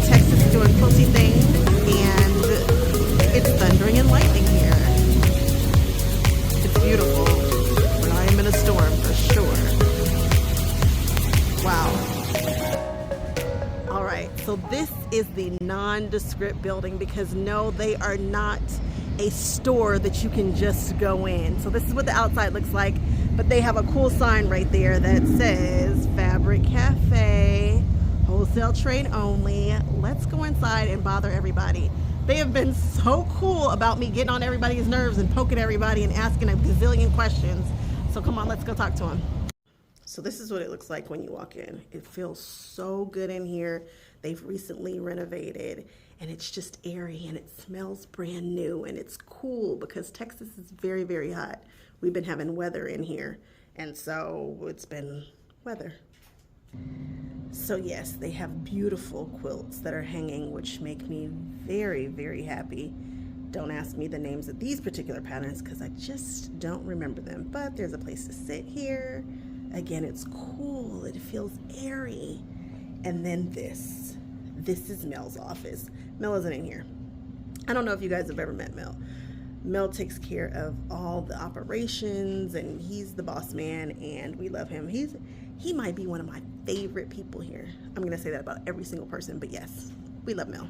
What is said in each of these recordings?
Texas is doing quilty things, and it's thundering and lightning here. It's beautiful, but I am in a storm for sure. Wow. All right, so this is the nondescript building because no, they are not a store that you can just go in. So this is what the outside looks like, but they have a cool sign right there that says Fabric Café, wholesale trade only. Let's go inside and bother everybody. They have been so cool about me getting on everybody's nerves and poking everybody and asking a gazillion questions. So come on, let's go talk to them. So this is what it looks like when you walk in. It feels so good in here. They've recently renovated and it's just airy and it smells brand new and it's cool because Texas is very, very hot. We've been having weather in here and so it's been weather. So yes, they have beautiful quilts that are hanging, which make me very, very happy. Don't ask me the names of these particular patterns because I just don't remember them, but there's a place to sit here. Again, it's cool, it feels airy. And then this is Mel's office. Mel isn't in here. I don't know if you guys have ever met Mel. Mel takes care of all the operations and he's the boss man and we love him. He might be one of my favorite people here. I'm gonna say that about every single person, but yes, we love Mel.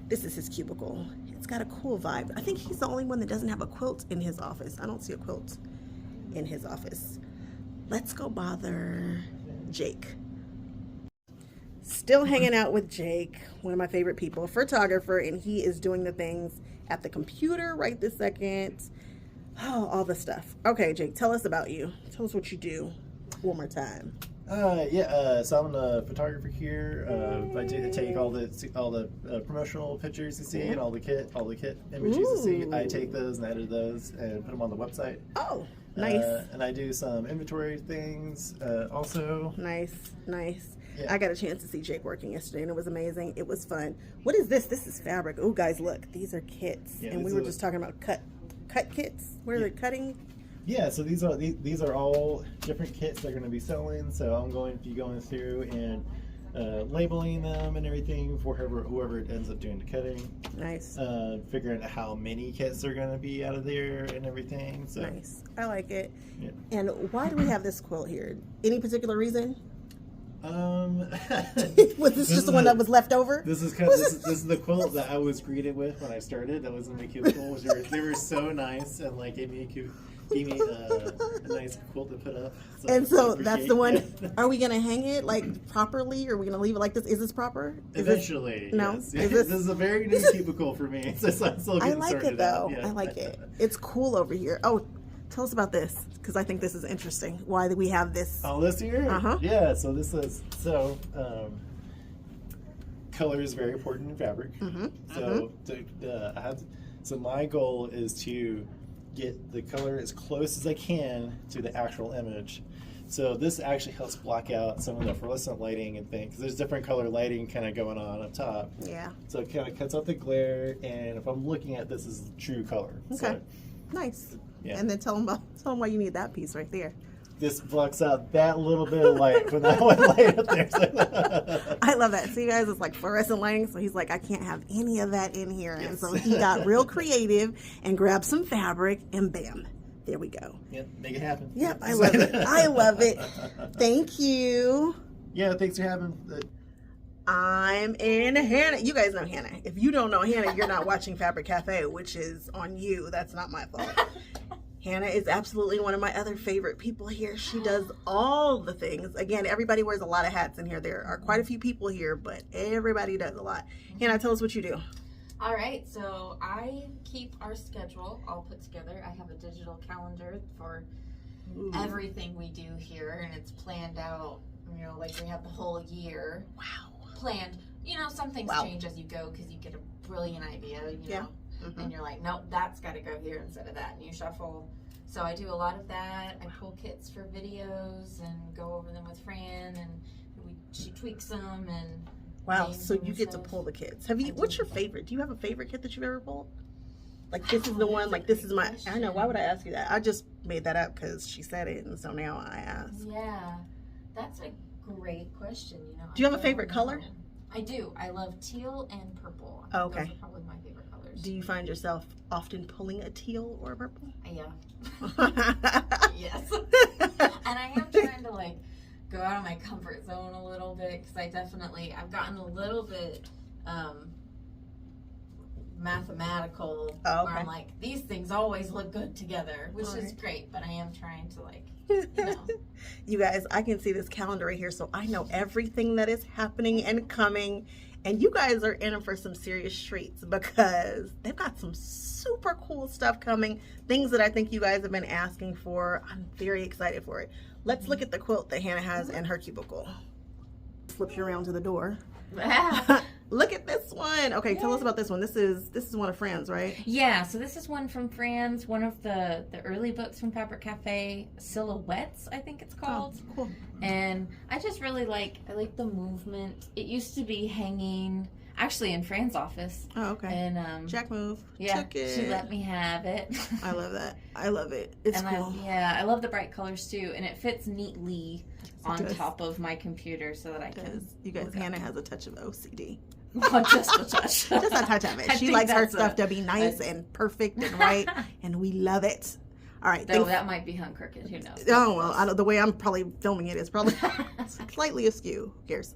This is his cubicle. It's got a cool vibe. I think he's the only one that doesn't have a quilt in his office. I don't see a quilt in his office. Let's go bother Jake. Still hanging out with Jake, one of my favorite people, photographer, and he is doing the things at the computer right this second. Oh, all the stuff. Okay, Jake, tell us about you. Tell us what you do one more time. So I'm a photographer here. I take all the promotional pictures you see and all the kit images you see. I take those and edit those and put them on the website. Oh, nice. And I do some inventory things also. Nice. Yeah. I got a chance to see Jake working yesterday and it was amazing. It was fun. What is this? This is fabric. Oh, guys, look. These are kits. Yeah, and we were just talking about cut kits. Where they're cutting. Yeah, so these are all different kits they're going to be selling. So I'm going to be going through and labeling them and everything for whoever ends up doing the cutting. Nice. Figuring out how many kits are going to be out of there and everything. So nice. I like it. Yeah. And why do we have this quilt here? Any particular reason? Was this just the one that was left over? This is the quilt that I was greeted with when I started. That was in my cubicle. They were so nice and like gave me a nice quilt to put up. So that's the one. Are we gonna hang it like properly, or are we gonna leave it like this? Is this proper? Eventually, no. Yes. This is a very new cubicle for me. So I'm still getting I like started it though. Yeah. I like it. It's cool over here. Oh, tell us about this because I think this is interesting. Why do we have this? Oh, this here? Yeah. So this is color is very important in fabric. So my goal is to get the color as close as I can to the actual image. So this actually helps block out some of the fluorescent lighting and things. There's different color lighting kind of going on up top. Yeah. So it kind of cuts out the glare, and if I'm looking at this is true color. Okay. So, nice. Yeah. And then tell them why you need that piece right there. This blocks out that little bit of light when that one light up there. I love that. See, guys, it's like fluorescent lighting. So he's like, I can't have any of that in here. Yes. And so he got real creative and grabbed some fabric, and bam, there we go. Yep, make it happen. Yep, I love it. I love it. Thank you. Yeah, thanks for having. I'm in Hannah. You guys know Hannah. If you don't know Hannah, you're not watching Fabric Cafe, which is on you. That's not my fault. Hannah is absolutely one of my other favorite people here. She does all the things. Again, everybody wears a lot of hats in here. There are quite a few people here, but everybody does a lot. Hannah, tell us what you do. All right, so I keep our schedule all put together. I have a digital calendar for everything we do here, and it's planned out, like we have the whole year planned. Some things change as you go because you get a brilliant idea, know. And you're like, nope, that's got to go here instead of that, and you shuffle. So I do a lot of that. I pull kits for videos and go over them with Fran, and she tweaks them and. Wow, so you get to pull the kits. What's your favorite? Do you have a favorite kit that you've ever pulled? Like this is the one, like this is my, I know, why would I ask you that? I just made that up because she said it, and so now I ask. Yeah, that's a great question, Do you have a favorite color? I do. I love teal and purple. Oh, okay. Those are probably my favorite colors. Do you find yourself often pulling a teal or a purple? Yeah. Yes. And I am trying to like go out of my comfort zone a little bit because I've gotten a little bit mathematical Oh, okay. where I'm like, these things always look good together, which is great, but I am trying to like, you know. You guys, I can see this calendar right here, so I know everything that is happening and coming. And you guys are in for some serious treats because they've got some super cool stuff coming. Things that I think you guys have been asking for. I'm very excited for it. Let's look at the quilt that Hannah has in her cubicle. Flips you around to the door. Look at this one. Okay, tell us about this one. This is one of Fran's, right? Yeah, so this is one from Fran's, one of the early books from Fabric Café, Silhouettes, I think it's called. Oh, cool. And I just really like the movement. It used to be hanging actually in Fran's office. Oh, okay. And Jack move. yeah, Took it. she let me have it. I love that. I love it. It's cool. I love the bright colors too, and it fits neatly on top of my computer so that I can. You guys, Hannah has a touch of OCD. Well, just a touch. Just a touch of it. She likes her stuff to be nice and perfect and right, and we love it. All right. Though that might be hung crooked. Who knows? Oh, well, I know the way I'm probably filming it is probably slightly askew. Who cares?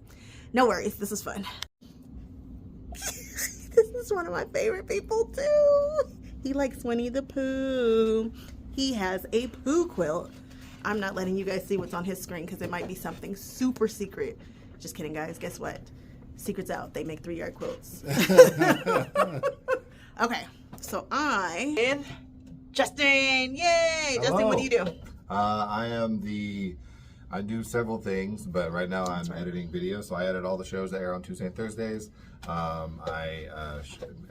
No worries. This is fun. This is one of my favorite people, too. He likes Winnie the Pooh. He has a Pooh quilt. I'm not letting you guys see what's on his screen because it might be something super secret. Just kidding, guys. Guess what? Secret's out. They make 3-yard quilts. Okay, so with Justin. Yay! Hello. Justin, what do you do? I do several things, but right now I'm editing videos. So I edit all the shows that air on Tuesday and Thursdays. I'm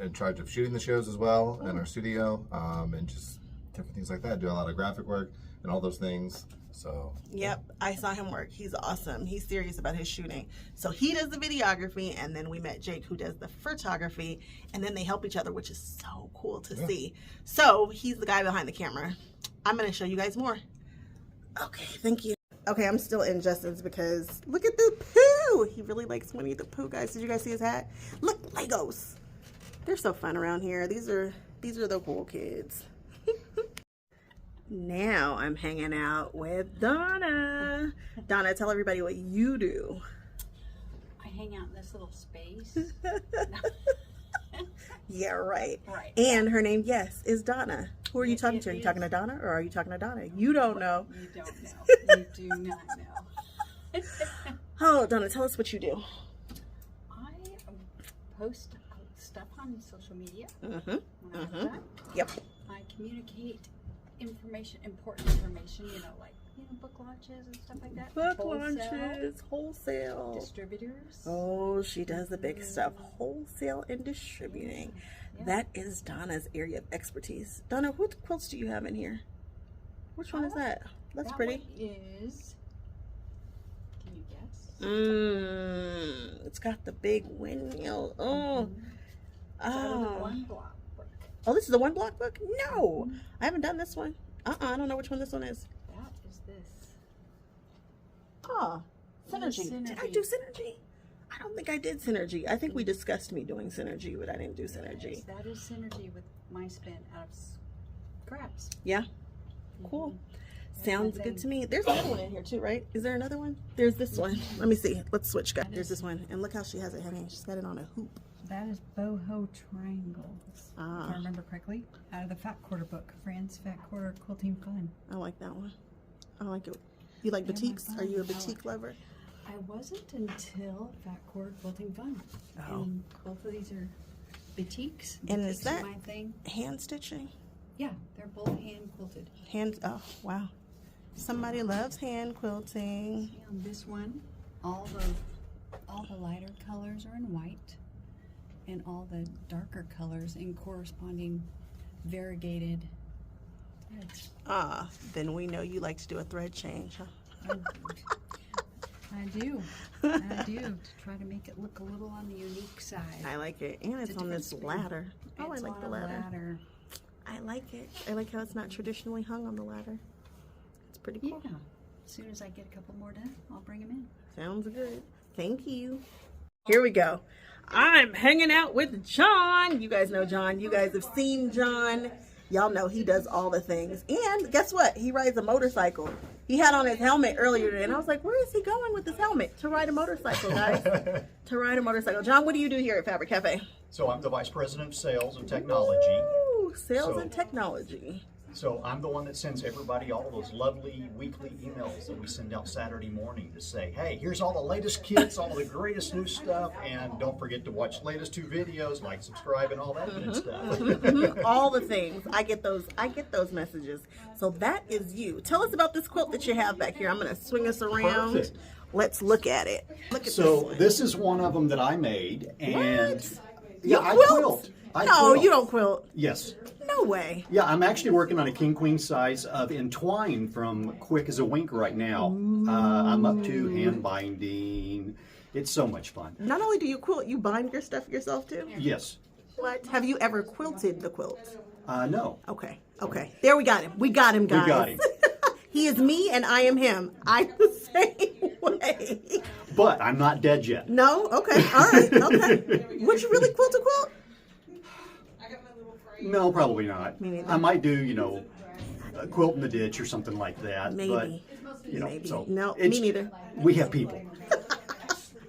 in charge of shooting the shows as well in our studio, and just different things like that. Do a lot of graphic work and all those things. So yep, I saw him work. He's awesome. He's serious about his shooting. So he does the videography, and then we met Jake, who does the photography, and then they help each other, which is so cool to see. So he's the guy behind the camera. I'm going to show you guys more. Okay, thank you. Okay, I'm still in Justin's because look at the Pooh. He really likes Winnie the Pooh, guys. Did you guys see his hat? Look, Legos. They're so fun around here. These are the cool kids. Now I'm hanging out with Donna. Donna, tell everybody what you do. I hang out in this little space. Yeah, right. Right. And her name, yes, is Donna. Who are you talking to? Are you talking to Donna or are you talking to Donna? You don't know. You don't know. You do not know. Oh, Donna, tell us what you do. I post stuff on social media. Yep. I communicate information, important information, like, book launches and stuff like that. Book launches, wholesale. Distributors. Oh, she does the big stuff. Wholesale and distributing. Yeah. That is Donna's area of expertise. Donna, what quilts do you have in here? Which one is that? That's pretty. One is, can you guess? It's got the big windmill. Oh. Oh. One block book. Oh, this is the one block book? No. I haven't done this one. I don't know which one this one is. That is this. Oh, Synergy. Did I do Synergy? I don't think I did Synergy. I think we discussed me doing Synergy, but I didn't do Synergy. Yes, that is Synergy with my spin out of scraps. Yeah. Cool. Sounds good to me. There's another one in here too, right? Is there another one? There's this one. Let me see. Let's switch, guys. There's this one. And look how she has it hanging. She's got it on a hoop. That is boho triangles. If I remember correctly, out of the Fat Quarter book, Fran's Fat Quarter Quilting Fun. I like that one. I like it. You like batiks? Are you a batik lover? I wasn't until Fat Quarter Quilting Fun. Oh. And both of these are batiks. And is that my thing? Hand stitching? Yeah, they're both hand quilted. Hand. Oh, wow. Somebody loves hand quilting. See on this one, all the lighter colors are in white, and all the darker colors in corresponding variegated threads. Then we know you like to do a thread change, huh? I do. I do, to try to make it look a little on the unique side. I like it. And it's on this ladder. Oh, I like the ladder. I like it. I like how it's not traditionally hung on the ladder. It's pretty cool. Yeah. As soon as I get a couple more done, I'll bring them in. Sounds good. Thank you. Here we go. I'm hanging out with John. You guys know John. You guys have seen John. Y'all know he does all the things. And guess what? He rides a motorcycle. He had on his helmet earlier today, and I was like, where is he going with this helmet? To ride a motorcycle, guys. To ride a motorcycle. John, what do you do here at Fabric Cafe? So I'm the Vice President of Sales and Technology. Ooh, sales and technology. So I'm the one that sends everybody all those lovely weekly emails that we send out Saturday morning to say, hey, here's all the latest kits, all the greatest new stuff, and don't forget to watch the latest 2 videos, like, subscribe, and all that good stuff. All the things. I get those messages. So that is you. Tell us about this quilt that you have back here. I'm going to swing us around. Perfect. Let's look at it. Look at So this. this is one of them that I made, and What? yeah, You I quilt? quilt. I No, quilt. you don't quilt. Yes. No way. Yeah, I'm actually working on a king queen size of entwine from Quick as a Wink right now. I'm up to hand binding. It's so much fun. Not only do you quilt, you bind your stuff yourself too? Yes. What? Have you ever quilted the quilt? No. Okay. Okay. There we got him. We got him, guys. We got him. He is me and I am him. I'm the same way. But I'm not dead yet. No? Okay. All right. Okay. Would you really quilt a quilt? No, probably not. Me neither. I might do, a quilt in the ditch or something like that. Maybe. But, Maybe. so No, it's- me neither. We have people.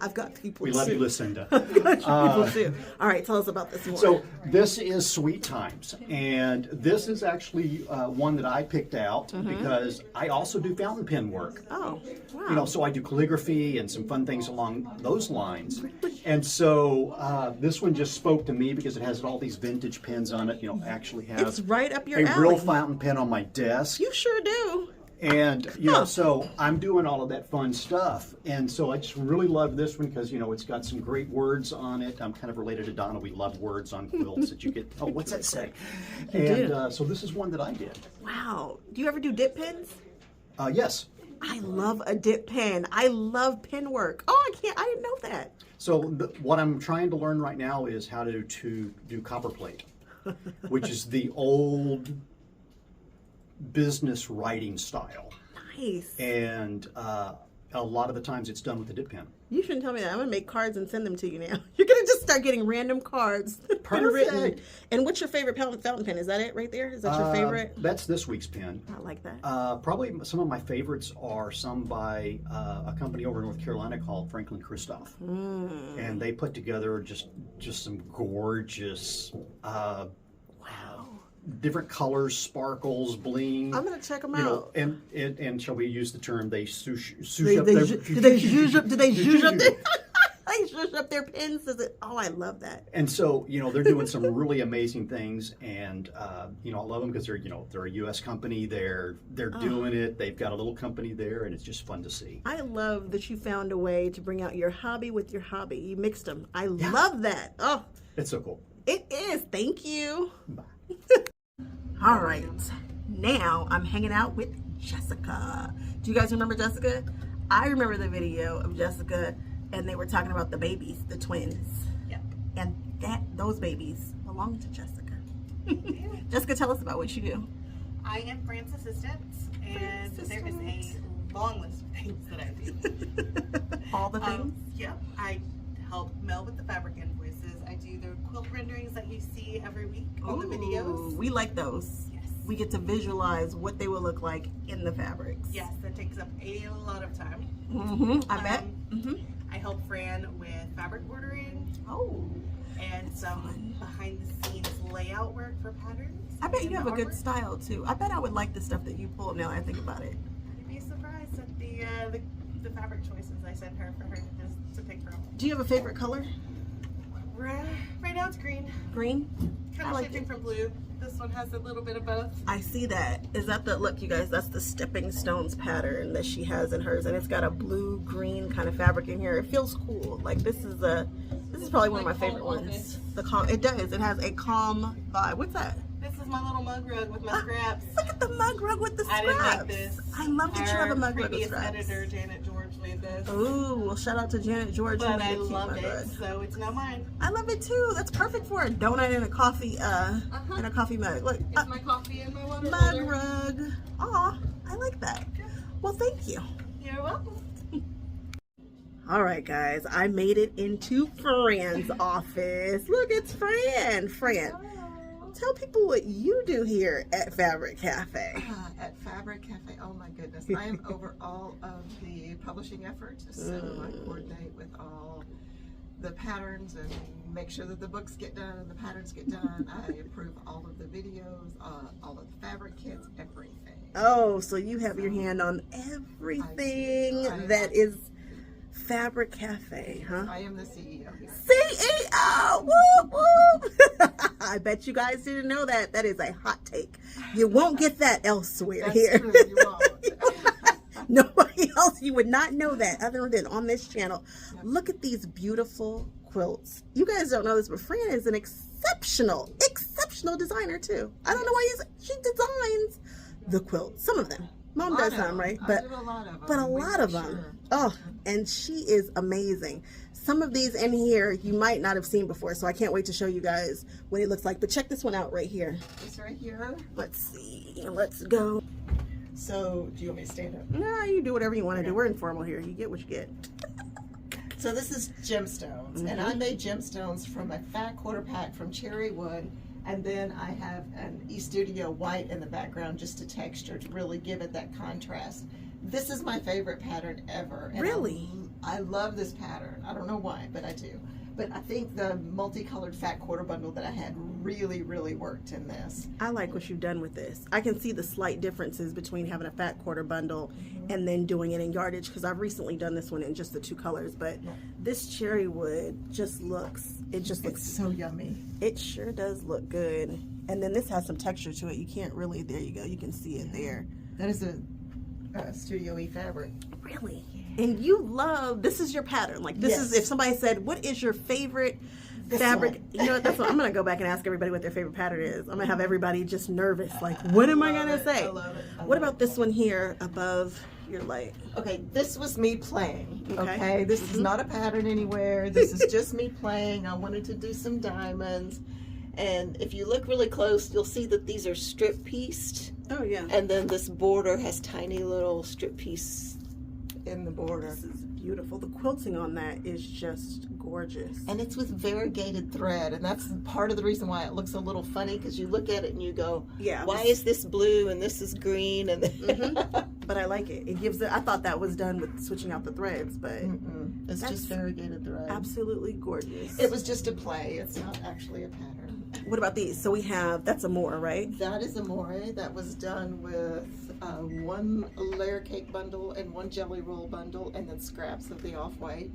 I've got people We too. love you, Lucinda. People too. All right. Tell us about this more. So this is Sweet Times, and this is actually one that I picked out because I also do fountain pen work. Oh, wow. So I do calligraphy and some fun things along those lines. And so this one just spoke to me because it has all these vintage pens on it. Actually has It's right up your a alley. real fountain pen on my desk. You sure do. And, so I'm doing all of that fun stuff. And so I just really love this one because, it's got some great words on it. I'm kind of related to Donna. We love words on quilts that you get. Oh, what's that say? So this is one that I did. Wow. Do you ever do dip pens? Yes. I love a dip pen. I love pen work. Oh, I didn't know that. So what I'm trying to learn right now is how to do copperplate, which is the old business writing style. Nice. And a lot of the times it's done with a dip pen. You shouldn't tell me that. I'm going to make cards and send them to you now. You're going to just start getting random cards that have been written. Perfect. And what's your favorite fountain pen? Is that it right there? Is that your favorite? That's this week's pen. I like that. Probably some of my favorites are some by a company over in North Carolina called Franklin Christoph. And they put together just some gorgeous Wow. different colors, sparkles, bling. I'm going to check them out. And shall we use the term they Do they zhuzh up their they zhuzh up their pens? Oh, I love that. And so, they're doing some really amazing things, and I love them because they're a U.S. company. They're doing it. They've got a little company there, and it's just fun to see. I love that you found a way to bring out your hobby with your hobby. You mixed them. I love that. Oh, It's so cool. it is. Thank you. Bye. All right. Now I'm hanging out with Jessica. Do you guys remember Jessica? I remember the video of Jessica, and they were talking about the babies, the twins. Yep. And those babies belong to Jessica. Jessica, tell us about what you do. I am Fran's assistant, and there is a long list of things that I do. All the things? Yeah, I help Mel with the fabric invoices. I do the quilt renderings that you see every week on the videos. We like those. Yes. We get to visualize what they will look like in the fabrics. Yes, that takes up a lot of time. I bet. I help Fran with fabric ordering Oh. and some behind the scenes layout work for patterns. I bet and you have the a good artwork. style too. I bet I would like the stuff that you pull now that I think about it. You'd be surprised at the fabric choices I sent her for her to pick from. Do you have a favorite color? Right now it's green. Green? I Kind of like shifting it. from blue. This one has a little bit of both. I see that. Is that the look, you guys? That's the stepping stones pattern that she has in hers, and it's got a blue green kind of fabric in here. It feels cool. Like this is probably one of my favorite ones. The calm. It does. It has a calm vibe. What's that? This is my little mug rug with my scraps. Look at the mug rug with the I scraps. didn't make this. I love that you have a mug rug with previous scraps. editor, Janet George, made this. Ooh, well, shout out to Janet George. who But made I a cute loved mug it, rug. so it's now mine. I love it too. That's perfect for a donut and a coffee, and a coffee mug. Look, It's my coffee and my water mug holder. rug. Aw, I like that. Well, thank you. You're welcome. All right, guys, I made it into Fran's office. Look, it's Fran. Fran, tell people what you do here at Fabric Cafe. At Fabric Cafe, oh my goodness, I am over all of the publishing efforts, so I coordinate with all the patterns and make sure that the books get done and the patterns get done. I approve all of the videos, all of the fabric kits, everything. Oh, so you have your hand on everything that is Fabric Cafe, huh? I am the CEO here. CEO! Woo, woo. I bet you guys didn't know that. That is a hot take. You won't get that elsewhere That's here. true, you won't. Nobody else, you would not know that other than on this channel. Look at these beautiful quilts. You guys don't know this, but Fran is an exceptional designer too. I don't know why she designs the quilts. Some of them. Mom does some, right? But a lot of them. But a lot of them. Sure. Oh, and she is amazing. Some of these in here you might not have seen before, so I can't wait to show you guys what it looks like. But check this one out right here. This right here. Let's see. Let's go. So, do you want me to stand up? No, you do whatever you want to do. We're informal here. You get what you get. So this is gemstones, and I made gemstones from a fat quarter pack from cherry wood, and then I have an E-Studio white in the background just to texture to really give it that contrast. This is my favorite pattern ever. And Really? I love this pattern. I don't know why, but I do. But I think the multicolored fat quarter bundle that I had really, really worked in this. I like what you've done with this. I can see the slight differences between having a fat quarter bundle and then doing it in yardage, because I've recently done this one in just the two colors. But this cherry wood just looks, It's so yummy. it sure does look good. And then this has some texture to it. You can't really, there you go. You can see it there. That is a Studio E fabric. Really? And you love, this is your pattern. Like this is, Yes. if somebody said, what is your favorite This fabric? one. You know what, that's what, I'm going to go back and ask everybody what their favorite pattern is. I'm going to have everybody just nervous. Like, what am I going to say? I love it. What about this one here above your light? Okay, this was me playing. Okay. Okay, this is not a pattern anywhere. This is just me playing. I wanted to do some diamonds. And if you look really close, you'll see that these are strip pieced. Oh, yeah. And then this border has tiny little strip piece in the border. This is beautiful. The quilting on that is just gorgeous. And it's with variegated thread. And that's part of the reason why it looks a little funny, because you look at it and you go, Yeah. why is this blue and this is green? And But I like it. It gives it, I thought that was done with switching out the threads, but it's That's just variegated thread. absolutely gorgeous. It was just a play. It's not actually a pattern. What about these? So we have, that's a more, right? That is a moire that was done with one layer cake bundle and one jelly roll bundle, and then scraps of the off-white.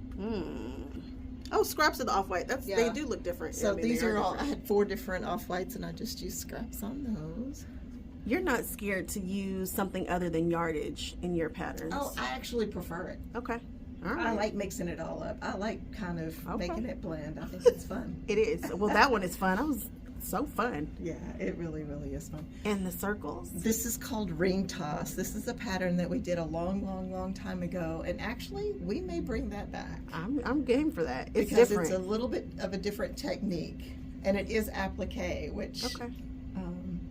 Oh, scraps of the off-white. That's They Yeah. do look different. So I mean, these they are all, I different. had 4 different off-whites, and I just used scraps on those. You're not scared to use something other than yardage in your patterns? Oh, I actually prefer it. Okay. All right. I like mixing it all up. I like kind of Okay. making it blend. I think it's fun. It is. Well, that one is fun. I was so fun. Yeah, it really, really is fun. And the circles? This is called ring toss. This is a pattern that we did a long, long, long time ago, and actually we may bring that back. I'm game for that. It's Because different. it's a little bit of a different technique, and it is applique, which Okay.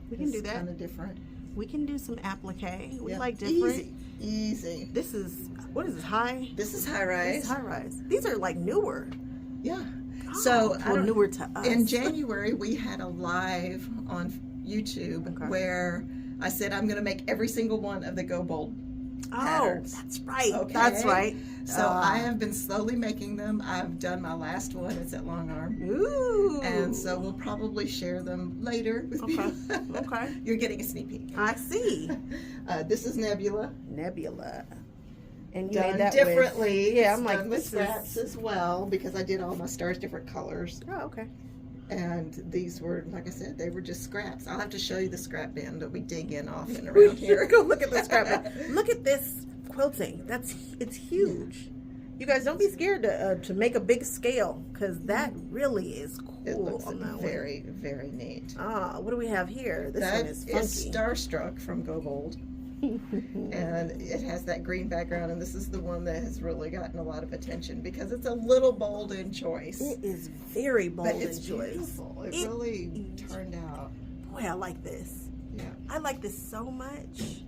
We can do that. Kind of different. We can do some applique. We Yeah. like different. Easy. This is, what is this, high? This is high This rise. is high rise. These are like newer. Yeah. So I well, don't- newer to us. in January we had a live on YouTube Okay. where I said I'm going to make every single one of the Go Bold patterns. Oh, that's right. Okay. That's right. So I have been slowly making them. I've done my last one. It's at Long Arm. Ooh. And so we'll probably share them later with people. Okay. You're getting a sneak peek. I see. This is Nebula. Nebula. And you Done made that differently. With, yeah, It's I'm like, done with this scraps is. as well, because I did all my stars different colors. Oh, okay. And these were, like I said, they were just scraps. I'll have to show you the scrap bin that we dig in often We around should here. go look at the scrap. Look at this quilting. It's huge. You guys don't be scared to make a big scale, because that really is cool. It looks on that one. very, very neat. Ah, what do we have here? This That one is funky. is Starstruck from Go Bold. And it has that green background, and this is the one that has really gotten a lot of attention because it's a little bold in choice. It is very bold But it's in choice. beautiful. It It really turned out. Boy, I like this. Yeah. I like this so much.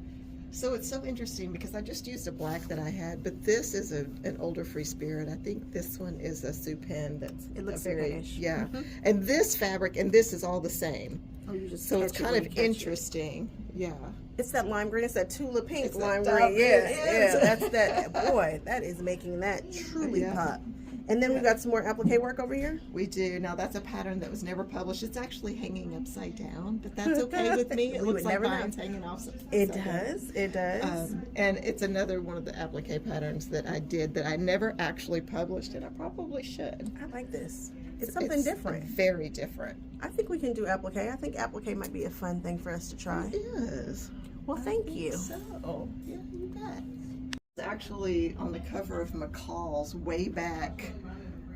So it's so interesting because I just used a black that I had, but this is an older Free Spirit. I think this one is a Supen. It looks a very, Supenish. yeah. And this fabric and this is all the same. Oh, you just So it's catch it kind when of you catch it. interesting. Yeah. It's that lime green. It's that tulip pink It's lime that green. dark- Yeah, it yeah. is. That's that. Boy, that is making that truly Yeah. pop. And then we got some more applique work over here. We do. Now that's a pattern that was never published. It's actually hanging upside down, but that's okay with me. It We looks would like never know. mine's hanging off. It upside down. does. It does. And it's another one of the applique patterns that I did that I never actually published, and I probably should. I like this. It's something different. Very different. I think we can do applique. I think applique might be a fun thing for us to try. It is. Well, thank you. So, yeah, you bet. It's actually on the cover of McCall's way back.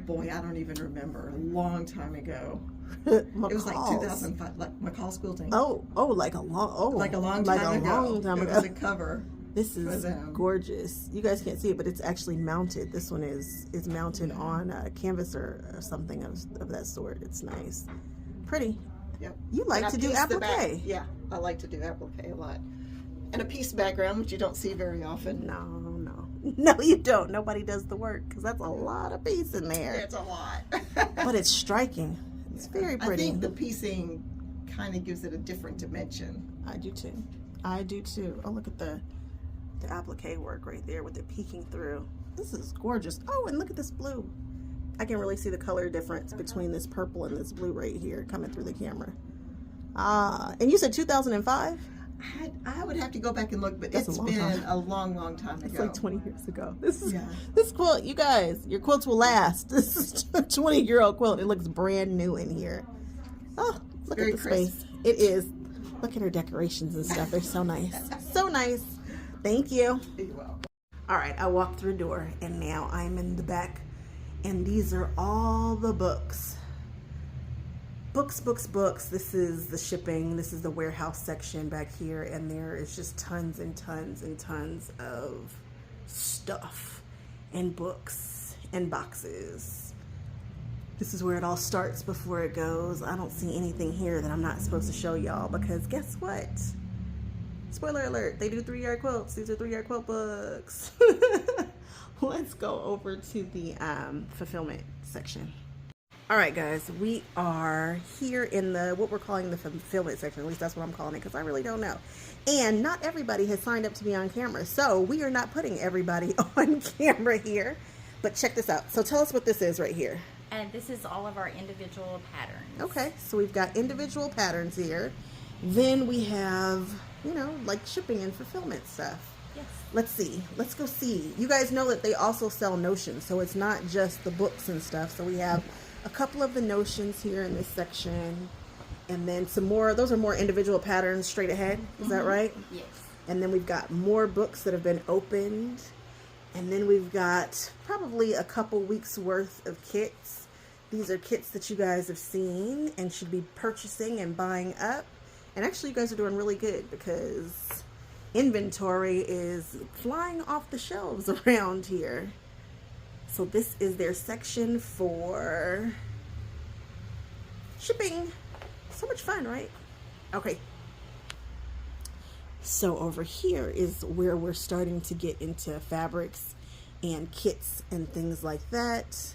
Boy, I don't even remember. A long time ago. It was like 2005, like McCall's Quilting. Oh, like a long, Like a long time ago. long time It ago. was a cover. This is for them. gorgeous. You guys can't see it, but it's actually mounted. This one is mounted on a canvas or something of that sort. It's nice, pretty. Yep. You like And I to do pieced the back- applique? Yeah, I like to do applique a lot. And a piece background, which you don't see very often. No, you don't. Nobody does the work because that's a lot of piece in there. It's a lot. But it's striking. It's very I pretty. think the piecing kind of gives it a different dimension. I do too. I do too. Oh, look at the applique work right there with it peeking through. This is gorgeous. Oh, and look at this blue. I can really see the color difference between this purple and this blue right here coming through the camera. Ah, and you said 2005? I would have to go back and look, but That's a it's long been time. a long, long time ago. It's like 20 years ago. This is Yeah. this quilt, you guys, your quilts will last. This is a 20-year-old quilt. It looks brand new in here. Oh, look very at the crisp. space. It is. Look at her decorations and stuff. They're so nice. So nice. Thank you. You're welcome. All right, I walked through a door and now I'm in the back, and these are all the books. Books. This is the shipping. This is the warehouse section back here, and there is just tons and tons and tons of stuff and books and boxes. This is where it all starts before it goes. I don't see anything here that I'm not supposed to show y'all because guess what? Spoiler alert, they do 3-yard quilts. These are 3-yard quilt books. Let's go over to the fulfillment section. All right, guys, we are here in the what we're calling the fulfillment section. At least that's what I'm calling it because I really don't know. And not everybody has signed up to be on camera, so we are not putting everybody on camera here. But check this out. So tell us what this is right here. And this is all of our individual patterns. Okay, so we've got individual patterns here. Then we have, you know, like shipping and fulfillment stuff. Yes. Let's see. Let's go see. You guys know that they also sell notions, so it's not just the books and stuff. So we have a couple of the notions here in this section, and then some more. Those are more individual patterns straight ahead. Is that right? Yes. And then we've got more books that have been opened. And then we've got probably a couple weeks worth of kits. These are kits that you guys have seen and should be purchasing and buying up. And actually you guys are doing really good because inventory is flying off the shelves around here. So this is their section for shipping. So much fun, right? Okay. So over here is where we're starting to get into fabrics and kits and things like that.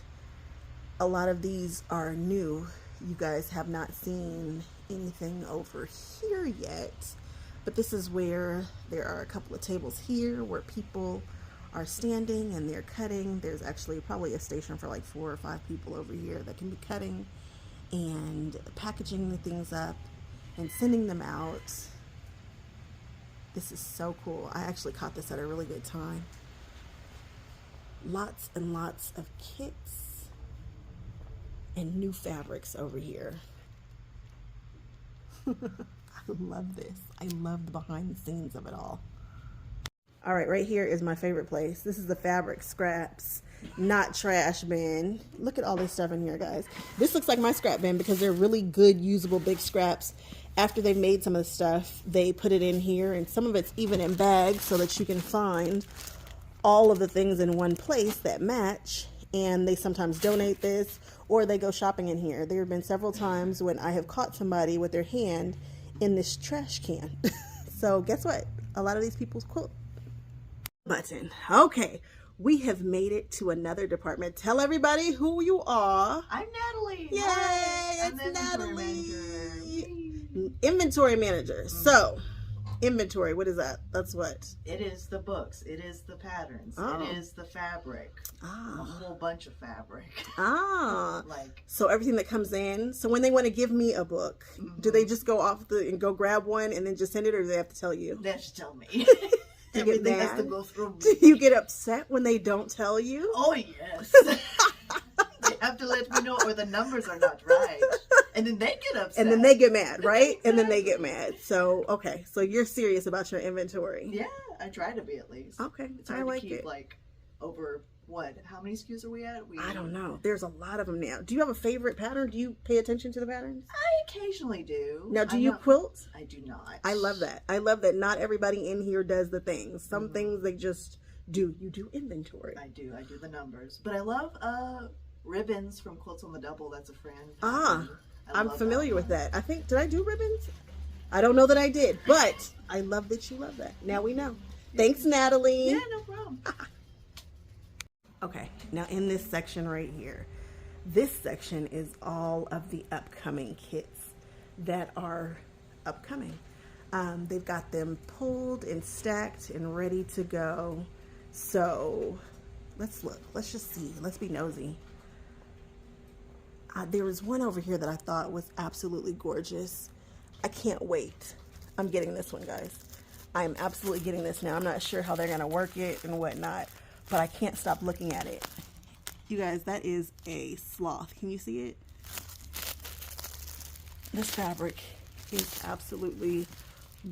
A lot of these are new. You guys have not seen anything over here yet, but this is where there are a couple of tables here where people are standing and they're cutting. There's actually probably a station for like 4 or 5 people over here that can be cutting and packaging the things up and sending them out. This is so cool. I actually caught this at a really good time. Lots and lots of kits and new fabrics over here. I love this. I love the behind the scenes of it all. All right, right here is my favorite place. This is the fabric scraps, not trash bin. Look at all this stuff in here, guys. This looks like my scrap bin because they're really good, usable, big scraps. After they've made some of the stuff, they put it in here, and some of it's even in bags so that you can find all of the things in one place that match. And they sometimes donate this or they go shopping in here. There have been several times when I have caught somebody with their hand in this trash can. So guess what? A lot of these people's quilt button. Okay, we have made it to another department. Tell everybody who you are. I'm Natalie. Yay, Hi. I'm it's the inventory Natalie. manager. Inventory manager. So, inventory, what is that? That's what? It is the books. It is the patterns. Oh. It is the fabric. A whole bunch of fabric. Like, so everything that comes in. So when they want to give me a book, do they just go off and go grab one and then just send it, or do they have to tell you? they have to tell me. Do you get Everything has mad? to go through me. Do you get upset when they don't tell you? Oh yes. They have to let me know, or the numbers are not right, and then they get upset. And then they get mad, right? Exactly. And then they get mad. So okay, so you're serious about your inventory. Yeah, I try to be at least. Okay, it's hard I like to keep it. like over what? How many SKUs are we at? I don't know. There's a lot of them now. Do you have a favorite pattern? Do you pay attention to the patterns? I occasionally do. Now, do you quilt? I do not. I love that. I love that not everybody in here does the things. Some things they just do. You do inventory. I do the numbers. But I love ribbons from Quilts on the Double. That's a friend. I'm familiar with that. I think, did I do ribbons? I don't know that I did, but I love that you love that. Now we know. Thanks, Natalie. Yeah, no problem. Okay, now in this section right here, this section is all of the upcoming kits that are upcoming. They've got them pulled and stacked and ready to go. So let's look, let's just see, let's be nosy. There was one over here that I thought was absolutely gorgeous. I can't wait. I'm getting this one, guys. I am absolutely getting this now. I'm not sure how they're gonna work it and whatnot, but I can't stop looking at it. You guys, that is a sloth. Can you see it? This fabric is absolutely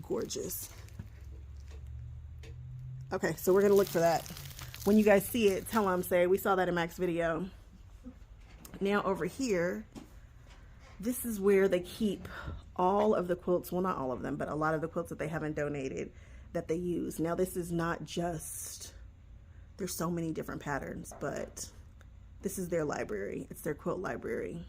gorgeous. Okay, so we're gonna look for that. When you guys see it, tell them, say, we saw that in Mac's video. Now over here, this is where they keep all of the quilts, well, not all of them, but a lot of the quilts that they haven't donated that they use. Now this is not just, there's so many different patterns, but this is their library. It's their quilt library.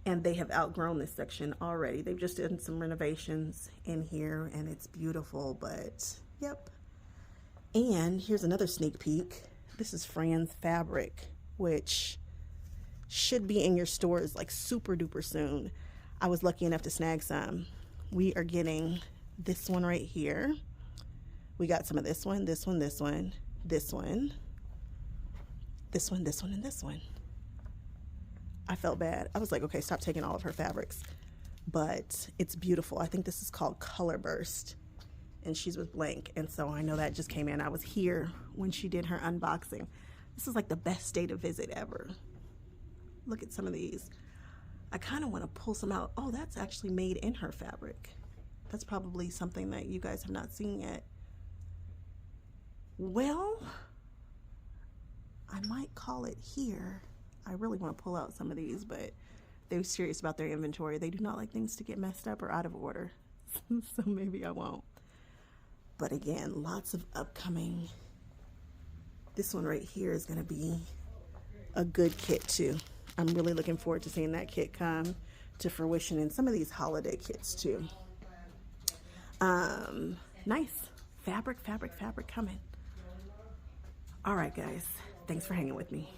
And they have outgrown this section already. They've just done some renovations in here and it's beautiful, but yep. And here's another sneak peek. This is Fran's fabric, which should be in your stores like super duper soon. I was lucky enough to snag some. We are getting this one right here. We got some of this one, this one, this one, this one, this one, this one, and this one. I felt bad. I was like, okay, stop taking all of her fabrics. But it's beautiful. I think this is called Color Burst. And she's with Blank. And so I know that just came in. I was here when she did her unboxing. This is like the best day to visit ever. Look at some of these. I kind of want to pull some out. Oh, that's actually made in her fabric. That's probably something that you guys have not seen yet. Well, I might call it here. I really want to pull out some of these, but they're serious about their inventory. They do not like things to get messed up or out of order. So maybe I won't. But again, lots of upcoming. This one right here is going to be a good kit too. I'm really looking forward to seeing that kit come to fruition, and some of these holiday kits too. Nice. Fabric coming. All right, guys. Thanks for hanging with me.